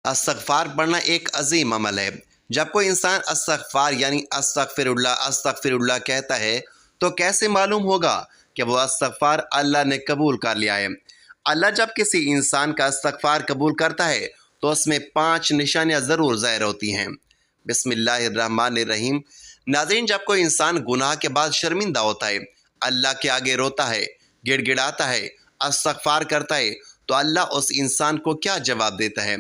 استغفار پڑھنا ایک عظیم عمل ہے۔ جب کوئی انسان استغفار یعنی استغفر اللہ کہتا ہے تو کیسے معلوم ہوگا کہ وہ استغفار اللہ نے قبول کر لیا ہے؟ اللہ جب کسی انسان کا استغفار قبول کرتا ہے تو اس میں 5 نشانیاں ضرور ظاہر ہوتی ہیں۔ بسم اللہ الرحمن الرحیم۔ ناظرین، جب کوئی انسان گناہ کے بعد شرمندہ ہوتا ہے، اللہ کے آگے روتا ہے، گڑ گڑاتا ہے، استغفار کرتا ہے، تو اللہ اس انسان کو کیا جواب دیتا ہے؟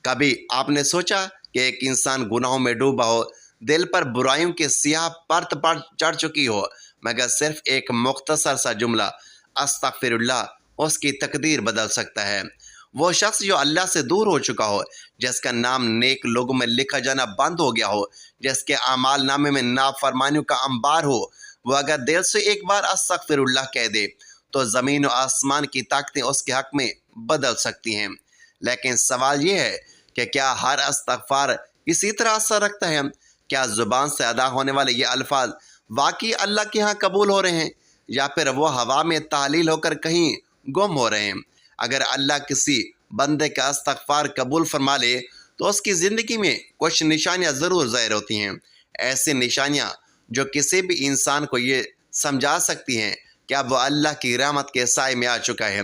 کبھی آپ نے سوچا کہ ایک انسان گناہوں میں ڈوبا ہو، دل پر برائیوں کی سیاہ پرت چڑھ چکی ہو، مگر صرف ایک مختصر سا جملہ استغفر اللہ اس کی تقدیر بدل سکتا ہے۔ وہ شخص جو اللہ سے دور ہو چکا ہو، جس کا نام نیک لوگوں میں لکھا جانا بند ہو گیا ہو، جس کے اعمال نامے میں نافرمانیوں کا انبار ہو، وہ اگر دل سے ایک بار استغفر اللہ کہہ دے تو زمین و آسمان کی طاقتیں اس کے حق میں بدل سکتی ہیں۔ لیکن سوال یہ ہے کہ کیا ہر استغفار اسی طرح اثر رکھتا ہے؟ کیا زبان سے ادا ہونے والے یہ الفاظ واقعی اللہ کے ہاں قبول ہو رہے ہیں، یا پھر وہ ہوا میں تعلیل ہو کر کہیں گم ہو رہے ہیں؟ اگر اللہ کسی بندے کا استغفار قبول فرما لے تو اس کی زندگی میں کچھ نشانیاں ضرور ظاہر ہوتی ہیں، ایسی نشانیاں جو کسی بھی انسان کو یہ سمجھا سکتی ہیں کہ اب وہ اللہ کی رحمت کے سائے میں آ چکا ہے۔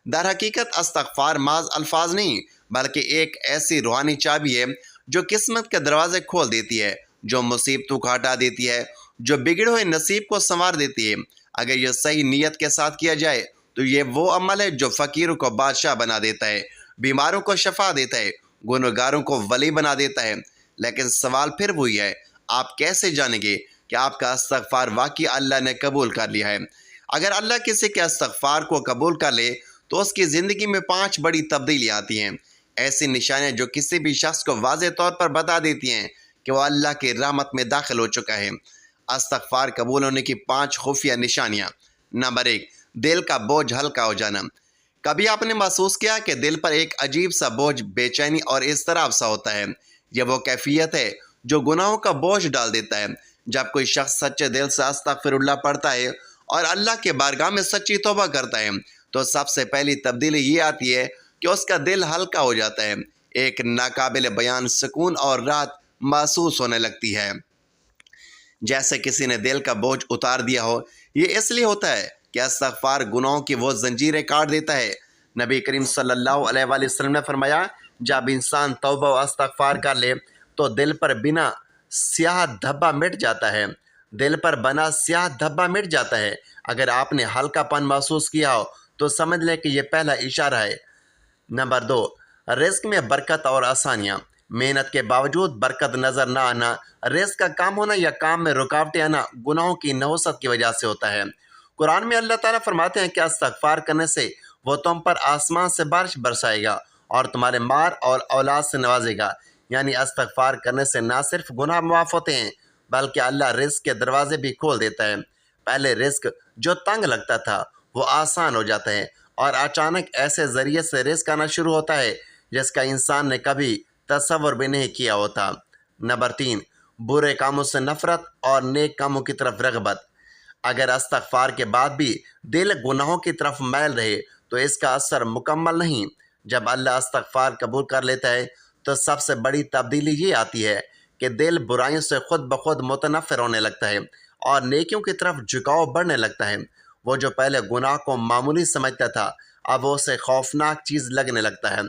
در حقیقت استغفار محض الفاظ نہیں، بلکہ ایک ایسی روحانی چابی ہے جو قسمت کے دروازے کھول دیتی ہے، جو مصیبتوں کو ہٹا دیتی ہے، جو بگڑے ہوئے نصیب کو سنوار دیتی ہے۔ اگر یہ صحیح نیت کے ساتھ کیا جائے تو یہ وہ عمل ہے جو فقیروں کو بادشاہ بنا دیتا ہے، بیماروں کو شفا دیتا ہے، گنہگاروں کو ولی بنا دیتا ہے۔ لیکن سوال پھر وہی ہے، آپ کیسے جانیں گے کہ آپ کا استغفار واقعی اللہ نے قبول کر لیا ہے؟ اگر اللہ کسی کے استغفار کو قبول کر لے تو اس کی زندگی میں 5 بڑی تبدیلیاں آتی ہیں، ایسی نشانیاں جو کسی بھی شخص کو واضح طور پر بتا دیتی ہیں کہ وہ اللہ کی رحمت میں داخل ہو چکا ہے۔ استغفار قبول ہونے کی 5 خفیہ نشانیاں۔ نمبر 1، دل کا بوجھ ہلکا ہو جانا۔ کبھی آپ نے محسوس کیا کہ دل پر ایک عجیب سا بوجھ، بے چینی اور اضطراب سا ہوتا ہے؟ یہ وہ کیفیت ہے جو گناہوں کا بوجھ ڈال دیتا ہے۔ جب کوئی شخص سچے دل سے استغفر اللہ پڑھتا ہے اور اللہ کے بارگاہ میں سچی توبہ کرتا ہے تو سب سے پہلی تبدیلی یہ آتی ہے کہ اس کا دل ہلکا ہو جاتا ہے، ایک ناقابل بیان سکون اور راحت محسوس ہونے لگتی ہے، جیسے کسی نے دل کا بوجھ اتار دیا ہو۔ یہ اس لیے ہوتا ہے کہ استغفار گناہوں کی وہ زنجیریں کاٹ دیتا ہے۔ نبی کریم صلی اللہ علیہ وآلہ وسلم نے فرمایا، جب انسان توبہ و استغفار کر لے تو دل پر بنا سیاہ دھبا مٹ جاتا ہے، دل پر بنا سیاہ دھبا مٹ جاتا ہے۔ اگر آپ نے ہلکا پن محسوس کیا ہو تو سمجھ لیں کہ یہ پہلا اشارہ ہے۔ نمبر 2، رزق میں برکت اور آسانیاں۔ محنت کے باوجود برکت نظر نہ آنا، رزق کا کام ہونا یا کام میں رکاوٹیں آنا گناہوں کی نحوست کی وجہ سے ہوتا ہے۔ قرآن میں اللہ تعالیٰ فرماتے ہیں کہ استغفار کرنے سے وہ تم پر آسمان سے بارش برسائے گا اور تمہارے مال اور اولاد سے نوازے گا۔ یعنی استغفار کرنے سے نہ صرف گناہ معاف ہوتے ہیں بلکہ اللہ رزق کے دروازے بھی کھول دیتا ہے۔ پہلے رزق جو تنگ لگتا تھا وہ آسان ہو جاتا ہے، اور اچانک ایسے ذریعے سے رزق آنا شروع ہوتا ہے جس کا انسان نے کبھی تصور بھی نہیں کیا ہوتا۔ نمبر 3، برے کاموں سے نفرت اور نیک کاموں کی طرف رغبت۔ اگر استغفار کے بعد بھی دل گناہوں کی طرف میل رہے تو اس کا اثر مکمل نہیں۔ جب اللہ استغفار قبول کر لیتا ہے تو سب سے بڑی تبدیلی یہ آتی ہے کہ دل برائیوں سے خود بخود متنفر ہونے لگتا ہے اور نیکیوں کی طرف جھکاؤ بڑھنے لگتا ہے۔ وہ جو پہلے گناہ کو معمولی سمجھتا تھا اب وہ اسے خوفناک چیز لگنے لگتا ہے،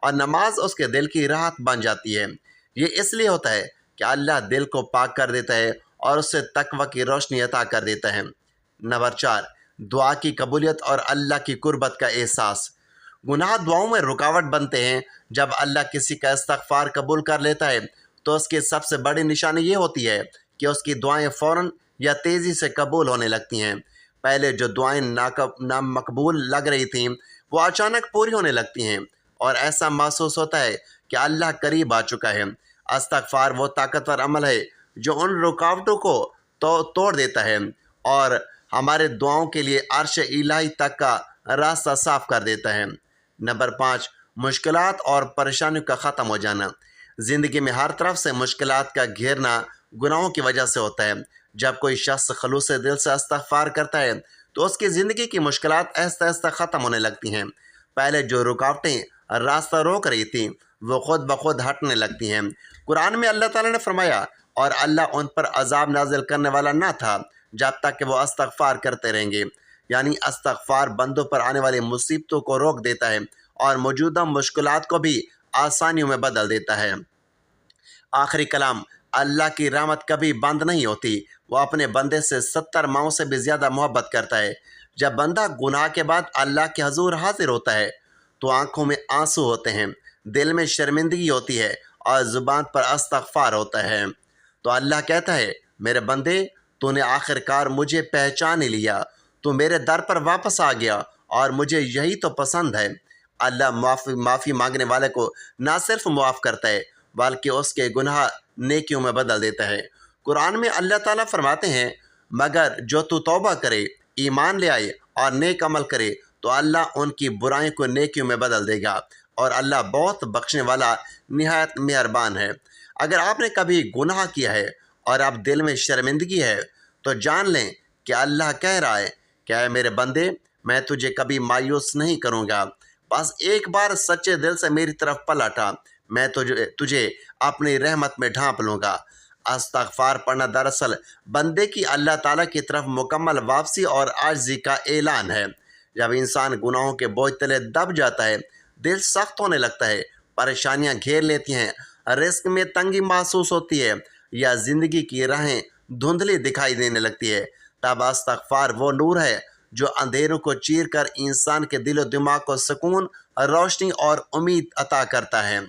اور نماز اس کے دل کی راحت بن جاتی ہے۔ یہ اس لیے ہوتا ہے کہ اللہ دل کو پاک کر دیتا ہے اور اسے تقوی کی روشنی عطا کر دیتا ہے۔ نمبر 4، دعا کی قبولیت اور اللہ کی قربت کا احساس۔ گناہ دعاؤں میں رکاوٹ بنتے ہیں۔ جب اللہ کسی کا استغفار قبول کر لیتا ہے تو اس کی سب سے بڑی نشانی یہ ہوتی ہے کہ اس کی دعائیں فوراً یا تیزی سے قبول ہونے لگتی ہیں۔ پہلے جو دعائیں نامقبول لگ رہی تھیں وہ اچانک پوری ہونے لگتی ہیں، اور ایسا محسوس ہوتا ہے کہ اللہ قریب آ چکا ہے۔ استغفار وہ طاقتور عمل ہے جو ان رکاوٹوں کو توڑ دیتا ہے اور ہمارے دعاؤں کے لیے عرش الہی تک کا راستہ صاف کر دیتا ہے۔ نمبر 5، مشکلات اور پریشانیوں کا ختم ہو جانا۔ زندگی میں ہر طرف سے مشکلات کا گھیرنا گناہوں کی وجہ سے ہوتا ہے۔ جب کوئی شخص خلوص دل سے استغفار کرتا ہے تو اس کی زندگی کی مشکلات آہستہ آہستہ ختم ہونے لگتی ہیں۔ پہلے جو رکاوٹیں راستہ روک رہی تھیں وہ خود بخود ہٹنے لگتی ہیں۔ قرآن میں اللہ تعالیٰ نے فرمایا اور اللہ ان پر عذاب نازل کرنے والا نہ تھا جب تک کہ وہ استغفار کرتے رہیں گے، یعنی استغفار بندوں پر آنے والی مصیبتوں کو روک دیتا ہے اور موجودہ مشکلات کو بھی آسانیوں میں بدل دیتا ہے۔ آخری کلام، اللہ کی رحمت کبھی بند نہیں ہوتی، وہ اپنے بندے سے 70 ماؤں سے بھی زیادہ محبت کرتا ہے۔ جب بندہ گناہ کے بعد اللہ کے حضور حاضر ہوتا ہے تو آنکھوں میں آنسو ہوتے ہیں، دل میں شرمندگی ہوتی ہے اور زبان پر استغفار ہوتا ہے۔ تو اللہ کہتا ہے، میرے بندے، تو نے آخر کار مجھے پہچان ہی لیا، تو میرے در پر واپس آ گیا اور مجھے یہی تو پسند ہے۔ اللہ معافی مانگنے والے کو نہ صرف معاف کرتا ہے بلکہ اس کے گناہ نیکیوں میں بدل دیتا ہے۔ قرآن میں اللہ تعالیٰ فرماتے ہیں، مگر جو تو توبہ کرے، ایمان لے آئے اور نیک عمل کرے تو اللہ ان کی برائیوں کو نیکیوں میں بدل دے گا، اور اللہ بہت بخشنے والا نہایت مہربان ہے۔ اگر آپ نے کبھی گناہ کیا ہے اور اب دل میں شرمندگی ہے تو جان لیں کہ اللہ کہہ رہا ہے کہ اے میرے بندے، میں تجھے کبھی مایوس نہیں کروں گا، بس ایک بار سچے دل سے میری طرف پلٹا، میں تجھے اپنی رحمت میں ڈھانپ لوں گا۔ استغفار پڑھنا دراصل بندے کی اللہ تعالیٰ کی طرف مکمل واپسی اور عاجزی کا اعلان ہے۔ جب انسان گناہوں کے بوجھ تلے دب جاتا ہے، دل سخت ہونے لگتا ہے، پریشانیاں گھیر لیتی ہیں، رزق میں تنگی محسوس ہوتی ہے یا زندگی کی راہیں دھندلی دکھائی دینے لگتی ہے، تب استغفار وہ نور ہے جو اندھیروں کو چیر کر انسان کے دل و دماغ کو سکون، روشنی اور امید عطا کرتا ہے۔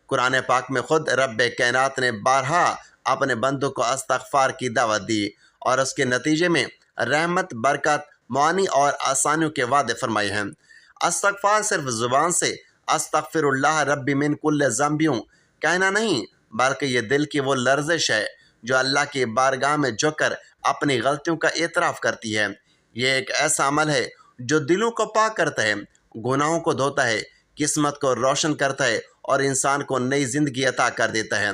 قرآن پاک میں خود رب کائنات نے بارہا اپنے بندوں کو استغفار کی دعوت دی اور اس کے نتیجے میں رحمت، برکت، معانی اور آسانیوں کے وعدے فرمائے ہیں۔ استغفار صرف زبان سے استغفر اللہ ربی من کل ذنبیوں کہنا نہیں، بلکہ یہ دل کی وہ لرزش ہے جو اللہ کی بارگاہ میں جھک کر اپنی غلطیوں کا اعتراف کرتی ہے۔ یہ ایک ایسا عمل ہے جو دلوں کو پاک کرتا ہے، گناہوں کو دھوتا ہے، قسمت کو روشن کرتا ہے اور انسان کو نئی زندگی عطا کر دیتا ہے۔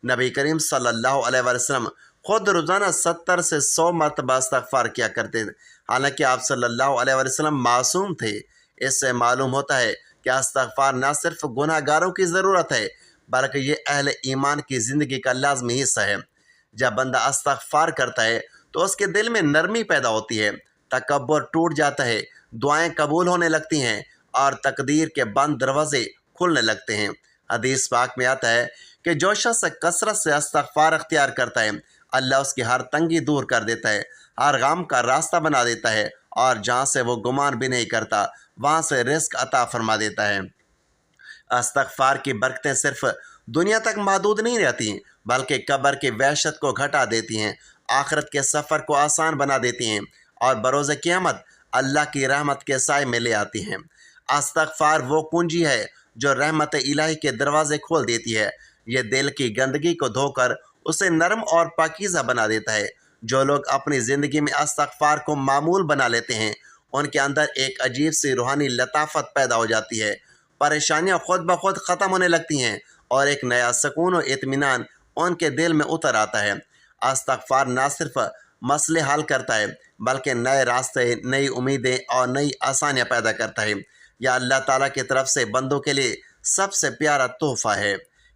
نبی کریم صلی اللہ علیہ وسلم خود روزانہ 70 سے 100 مرتبہ استغفار کیا کرتے تھے، حالانکہ آپ صلی اللہ علیہ وسلم معصوم تھے۔ اس سے معلوم ہوتا ہے کہ استغفار نہ صرف گناہ گاروں کی ضرورت ہے بلکہ یہ اہل ایمان کی زندگی کا لازمی حصہ ہے۔ جب بندہ استغفار کرتا ہے تو اس کے دل میں نرمی پیدا ہوتی ہے، تکبر ٹوٹ جاتا ہے، دعائیں قبول ہونے لگتی ہیں اور تقدیر کے بند دروازے کھلنے لگتے ہیں۔ حدیث پاک میں آتا ہے کہ جو شخص کثرت سے استغفار اختیار کرتا ہے، اللہ اس کی ہر تنگی دور کر دیتا ہے، ہر غم کا راستہ بنا دیتا ہے اور جہاں سے وہ گمان بھی نہیں کرتا وہاں سے رزق عطا فرما دیتا ہے۔ استغفار کی برکتیں صرف دنیا تک محدود نہیں رہتی بلکہ قبر کی وحشت کو گھٹا دیتی ہیں، آخرت کے سفر کو آسان بنا دیتی ہیں اور بروز قیامت اللہ کی رحمت کے سائے میں لے آتی ہیں۔ استغفار وہ کنجی ہے جو رحمت الہی کے دروازے کھول دیتی ہے۔ یہ دل کی گندگی کو دھو کر اسے نرم اور پاکیزہ بنا دیتا ہے۔ جو لوگ اپنی زندگی میں استغفار کو معمول بنا لیتے ہیں ان کے اندر ایک عجیب سی روحانی لطافت پیدا ہو جاتی ہے، پریشانیاں خود بخود ختم ہونے لگتی ہیں اور ایک نیا سکون و اطمینان ان کے دل میں اتر آتا ہے۔ استغفار نہ صرف مسئلے حل کرتا ہے بلکہ نئے راستے، نئی امیدیں اور نئی آسانیاں پیدا کرتا ہے۔ یہ اللہ تعالیٰ کی طرف سے بندوں کے لیے سب سے پیارا تحفہ ہے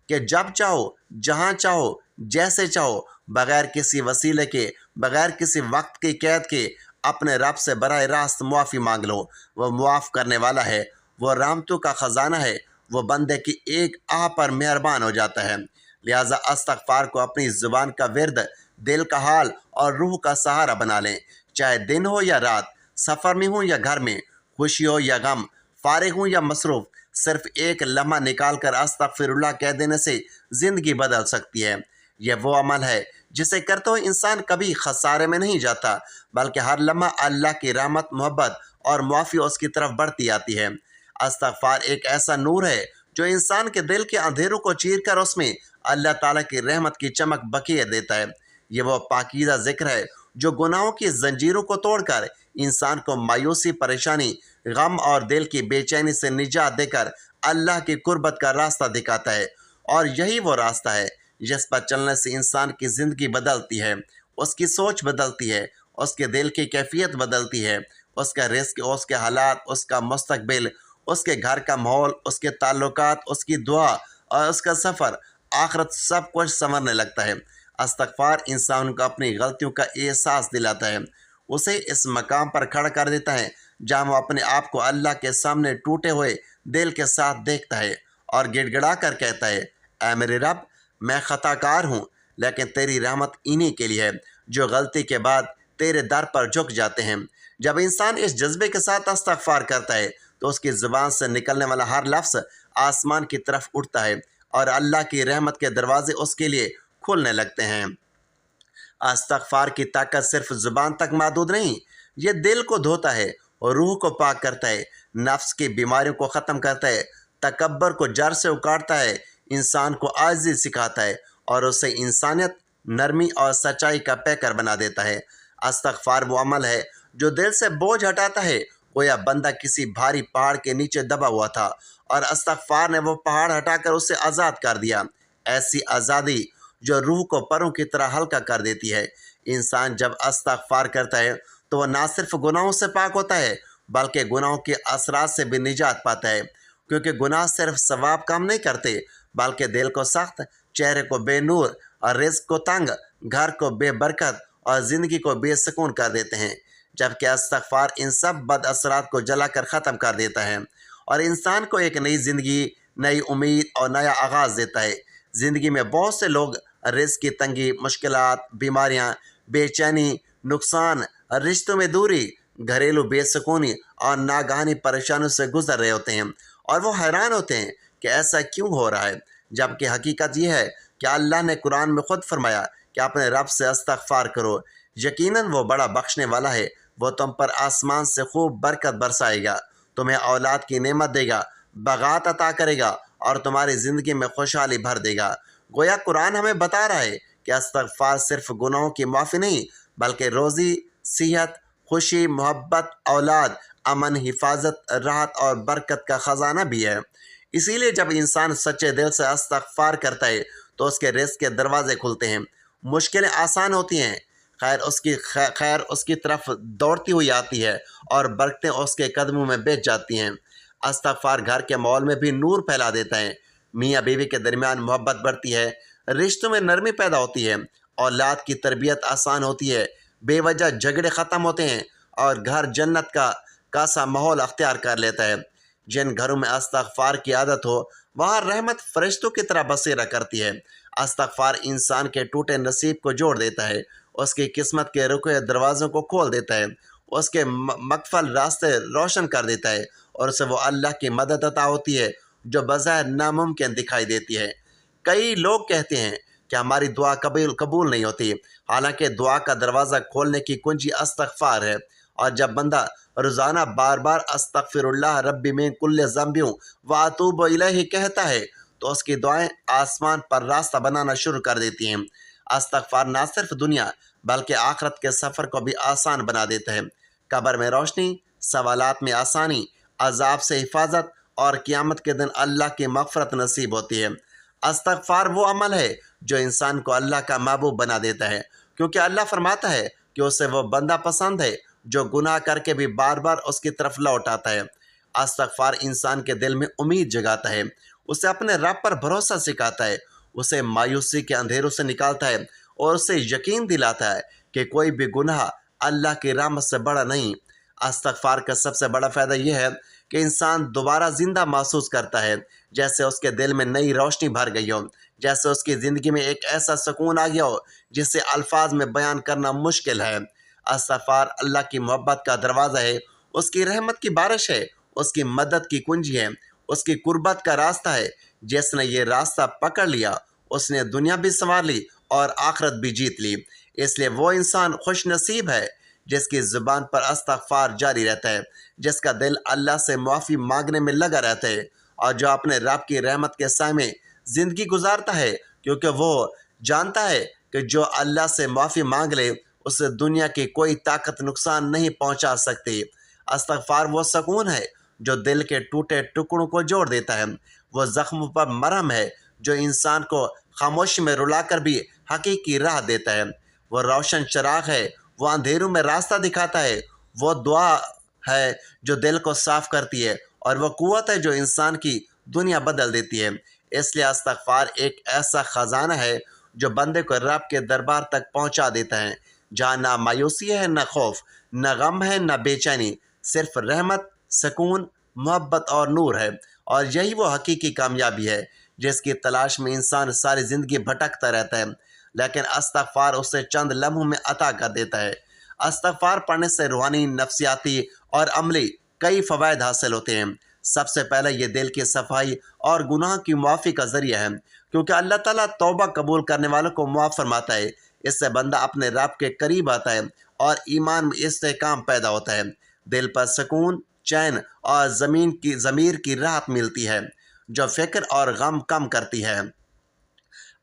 کہ جب چاہو، جہاں چاہو، جیسے چاہو، بغیر کسی وسیلے کے، بغیر کسی وقت کی قید کے اپنے رب سے براہ راست معافی مانگ لو۔ وہ معاف کرنے والا ہے، وہ رحمتوں کا خزانہ ہے، وہ بندے کی ایک آہ پر مہربان ہو جاتا ہے۔ لہٰذا استغفار کو اپنی زبان کا ورد، دل کا حال اور روح کا سہارا بنا لیں، چاہے دن ہو یا رات، سفر میں ہوں یا گھر میں، خوشی ہو یا غم، فارغ ہوں یا مصروف، صرف ایک لمحہ نکال کر استغفر اللہ کہہ دینے سے زندگی بدل سکتی ہے۔ یہ وہ عمل ہے جسے کرتے ہوئے انسان کبھی خسارے میں نہیں جاتا بلکہ ہر لمحہ اللہ کی رحمت، محبت اور معافی اس کی طرف بڑھتی آتی ہے۔ استغفار ایک ایسا نور ہے جو انسان کے دل کے اندھیروں کو چیر کر اس میں اللہ تعالیٰ کی رحمت کی چمک بکھیر دیتا ہے۔ یہ وہ پاکیزہ ذکر ہے جو گناہوں کی زنجیروں کو توڑ کر انسان کو مایوسی، پریشانی، غم اور دل کی بے چینی سے نجات دے کر اللہ کی قربت کا راستہ دکھاتا ہے، اور یہی وہ راستہ ہے جس پر چلنے سے انسان کی زندگی بدلتی ہے، اس کی سوچ بدلتی ہے، اس کے دل کی کیفیت بدلتی ہے، اس کا رزق، اس کے حالات، اس کا مستقبل اس کے گھر کا ماحول، اس کے تعلقات، اس کی دعا اور اس کا سفر، آخرت، سب کچھ سنورنے لگتا ہے۔ استغفار انسان کو اپنی غلطیوں کا احساس دلاتا ہے، اسے اس مقام پر کھڑا کر دیتا ہے جہاں وہ اپنے آپ کو اللہ کے سامنے ٹوٹے ہوئے دل کے ساتھ دیکھتا ہے اور گڑ گڑا کر کہتا ہے، اے میرے رب، میں خطا کار ہوں، لیکن تیری رحمت انہی کے لیے ہے جو غلطی کے بعد تیرے در پر جھک جاتے ہیں۔ جب انسان اس جذبے کے ساتھ استغفار کرتا ہے تو اس کی زبان سے نکلنے والا ہر لفظ آسمان کی طرف اٹھتا ہے اور اللہ کی رحمت کے دروازے اس کے لیے کھلنے لگتے ہیں۔ استغفار کی طاقت صرف زبان تک محدود نہیں، یہ دل کو دھوتا ہے اور روح کو پاک کرتا ہے، نفس کی بیماریوں کو ختم کرتا ہے، تکبر کو جڑ سے اکاڑتا ہے، انسان کو عاجزی سکھاتا ہے اور اسے انسانیت، نرمی اور سچائی کا پیکر بنا دیتا ہے۔ استغفار وہ عمل ہے جو دل سے بوجھ ہٹاتا ہے، گویا بندہ کسی بھاری پہاڑ کے نیچے دبا ہوا تھا اور استغفار نے وہ پہاڑ ہٹا کر اسے آزاد کر دیا۔ ایسی آزادی جو روح کو پروں کی طرح ہلکا کر دیتی ہے۔ انسان جب استغفار کرتا ہے تو وہ نہ صرف گناہوں سے پاک ہوتا ہے بلکہ گناہوں کے اثرات سے بھی نجات پاتا ہے، کیونکہ گناہ صرف ثواب کم نہیں کرتے بلکہ دل کو سخت، چہرے کو بے نور اور رزق کو تنگ، گھر کو بے برکت اور زندگی کو بے سکون کر دیتے ہیں، جبکہ استغفار ان سب بد اثرات کو جلا کر ختم کر دیتا ہے اور انسان کو ایک نئی زندگی، نئی امید اور نیا آغاز دیتا ہے۔ زندگی میں بہت سے لوگ رزق کی تنگی، مشکلات، بیماریاں، بے چینی، نقصان، رشتوں میں دوری، گھریلو بے سکونی اور ناگہانی پریشانیوں سے گزر رہے ہوتے ہیں اور وہ حیران ہوتے ہیں کہ ایسا کیوں ہو رہا ہے، جبکہ حقیقت یہ ہے کہ اللہ نے قرآن میں خود فرمایا کہ اپنے رب سے استغفار کرو، یقیناً وہ بڑا بخشنے والا ہے، وہ تم پر آسمان سے خوب برکت برسائے گا، تمہیں اولاد کی نعمت دے گا، باغات عطا کرے گا اور تمہاری زندگی میں خوشحالی بھر دے گا۔ گویا قرآن ہمیں بتا رہا ہے کہ استغفار صرف گناہوں کی معافی نہیں بلکہ روزی، صحت، خوشی، محبت، اولاد، امن، حفاظت، راحت اور برکت کا خزانہ بھی ہے۔ اسی لیے جب انسان سچے دل سے استغفار کرتا ہے تو اس کے رزق کے دروازے کھلتے ہیں، مشکلیں آسان ہوتی ہیں، خیر اس کی طرف دوڑتی ہوئی آتی ہے اور برکتیں اس کے قدموں میں بیٹھ جاتی ہیں۔ استغفار گھر کے ماحول میں بھی نور پھیلا دیتا ہے، میاں بیوی کے درمیان محبت بڑھتی ہے، رشتوں میں نرمی پیدا ہوتی ہے، اولاد کی تربیت آسان ہوتی ہے، بے وجہ جھگڑے ختم ہوتے ہیں اور گھر جنت کا سا ماحول اختیار کر لیتا ہے۔ جن گھروں میں استغفار کی عادت ہو وہاں رحمت فرشتوں کی طرح بسیرا کرتی ہے۔ استغفار انسان کے ٹوٹے نصیب کو جوڑ دیتا ہے، اس کی قسمت کے رکے دروازوں کو کھول دیتا ہے، اس کے مقفل راستے روشن کر دیتا ہے اور اسے وہ اللہ کی مدد عطا ہوتی ہے جو بظاہر ناممکن دکھائی دیتی ہے۔ کئی لوگ کہتے ہیں کہ ہماری دعا قبول نہیں ہوتی، حالانکہ دعا کا دروازہ کھولنے کی کنجی استغفار ہے، اور جب بندہ روزانہ بار بار استغفر اللہ ربی من کل ذنب واتوب الیہ کہتا ہے تو اس کی دعائیں آسمان پر راستہ بنانا شروع کر دیتی ہیں۔ استغفار نہ صرف دنیا بلکہ آخرت کے سفر کو بھی آسان بنا دیتا ہے۔ قبر میں روشنی، سوالات میں آسانی، عذاب سے حفاظت اور قیامت کے دن اللہ کی مغفرت نصیب ہوتی ہے۔ استغفار وہ عمل ہے جو انسان کو اللہ کا محبوب بنا دیتا ہے، کیونکہ اللہ فرماتا ہے کہ اسے وہ بندہ پسند ہے جو گناہ کر کے بھی بار بار اس کی طرف لوٹ آتا ہے۔ استغفار انسان کے دل میں امید جگاتا ہے، اسے اپنے رب پر بھروسہ سکھاتا ہے، اسے مایوسی کے اندھیروں سے نکالتا ہے اور اسے یقین دلاتا ہے کہ کوئی بھی گناہ اللہ کی رحمت سے بڑا نہیں۔ استغفار کا سب سے بڑا فائدہ یہ ہے کہ انسان دوبارہ زندہ محسوس کرتا ہے، جیسے اس کے دل میں نئی روشنی بھر گئی ہو، جیسے اس کی زندگی میں ایک ایسا سکون آ گیا ہو جسے الفاظ میں بیان کرنا مشکل ہے۔ استغفار اللہ کی محبت کا دروازہ ہے، اس کی رحمت کی بارش ہے، اس کی مدد کی کنجی ہے، اس کی قربت کا راستہ ہے۔ جس نے یہ راستہ پکڑ لیا اس نے دنیا بھی سنوار لی اور آخرت بھی جیت لی۔ اس لیے وہ انسان خوش نصیب ہے جس کی زبان پر استغفار جاری رہتا ہے، جس کا دل اللہ سے معافی مانگنے میں لگا رہتا ہے اور جو اپنے رب کی رحمت کے سائے میں زندگی گزارتا ہے، کیونکہ وہ جانتا ہے کہ جو اللہ سے معافی مانگ لے اسے دنیا کی کوئی طاقت نقصان نہیں پہنچا سکتی۔ استغفار وہ سکون ہے جو دل کے ٹوٹے ٹکڑوں کو جوڑ دیتا ہے، وہ زخموں پر مرہم ہے جو انسان کو خاموشی میں رلا کر بھی حقیقی راہ دیتا ہے، وہ روشن چراغ ہے، وہ اندھیروں میں راستہ دکھاتا ہے، وہ دعا ہے جو دل کو صاف کرتی ہے اور وہ قوت ہے جو انسان کی دنیا بدل دیتی ہے۔ اس لیے استغفار ایک ایسا خزانہ ہے جو بندے کو رب کے دربار تک پہنچا دیتا ہے، جہاں نہ مایوسی ہے، نہ خوف، نہ غم ہے، نہ بے چینی، صرف رحمت، سکون، محبت اور نور ہے۔ اور یہی وہ حقیقی کامیابی ہے جس کی تلاش میں انسان ساری زندگی بھٹکتا رہتا ہے، لیکن استغفار اسے چند لمحوں میں عطا کر دیتا ہے۔ استغفار پڑھنے سے روحانی، نفسیاتی اور عملی کئی فوائد حاصل ہوتے ہیں۔ سب سے پہلے یہ دل کی صفائی اور گناہ کی معافی کا ذریعہ ہے، کیونکہ اللہ تعالیٰ توبہ قبول کرنے والوں کو معاف فرماتا ہے۔ اس سے بندہ اپنے رب کے قریب آتا ہے اور ایمان میں استحکام پیدا ہوتا ہے۔ دل پر سکون، چین اور ضمیر کی راحت ملتی ہے، جو فکر اور غم کم کرتی ہے۔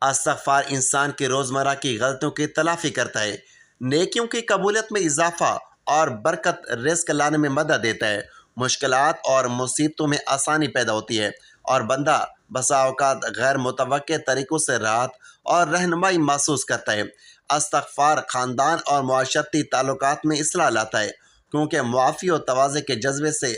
استغفار انسان کی روزمرہ کی غلطیوں کی تلافی کرتا ہے، نیکیوں کی قبولیت میں اضافہ اور برکت رزق لانے میں مدد دیتا ہے۔ مشکلات اور مصیبتوں میں آسانی پیدا ہوتی ہے اور بندہ بسا اوقات غیر متوقع طریقوں سے راحت اور رہنمائی محسوس کرتا ہے۔ استغفار خاندان اور معاشرتی تعلقات میں اصلاح لاتا ہے، کیونکہ معافی اور تواضع کے جذبے سے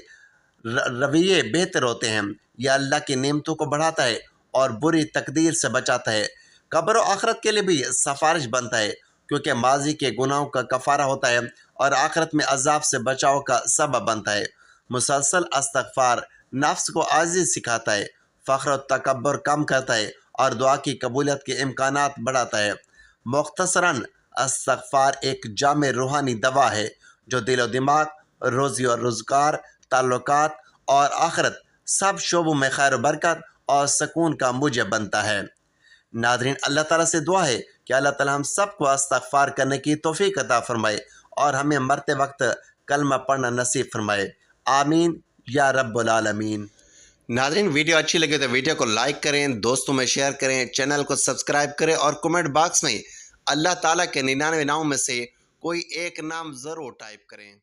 رویے بہتر ہوتے ہیں۔ یہ اللہ کی نعمتوں کو بڑھاتا ہے اور بری تقدیر سے بچاتا ہے۔ قبر و آخرت کے لیے بھی سفارش بنتا ہے، کیونکہ ماضی کے گناہوں کا کفارہ ہوتا ہے اور آخرت میں عذاب سے بچاؤ کا سبب بنتا ہے۔ مسلسل استغفار نفس کو عاجزی سکھاتا ہے، فخر و تکبر کم کرتا ہے اور دعا کی قبولیت کے امکانات بڑھاتا ہے۔ مختصراً، استغفار ایک جامع روحانی دوا ہے جو دل و دماغ، روزی اور روزگار، تعلقات اور آخرت سب شعبوں میں خیر و برکت اور سکون کا موجب بنتا ہے۔ ناظرین، اللہ تعالیٰ سے دعا ہے کہ اللہ تعالیٰ ہم سب کو استغفار کرنے کی توفیق عطا فرمائے اور ہمیں مرتے وقت کلمہ پڑھنا نصیب فرمائے۔ آمین یا رب العالمین۔ ناظرین، ویڈیو اچھی لگے تو ویڈیو کو لائک کریں، دوستوں میں شیئر کریں، چینل کو سبسکرائب کریں اور کمنٹ باکس میں اللہ تعالیٰ کے 99 ناموں میں سے کوئی ایک نام ضرور ٹائپ کریں۔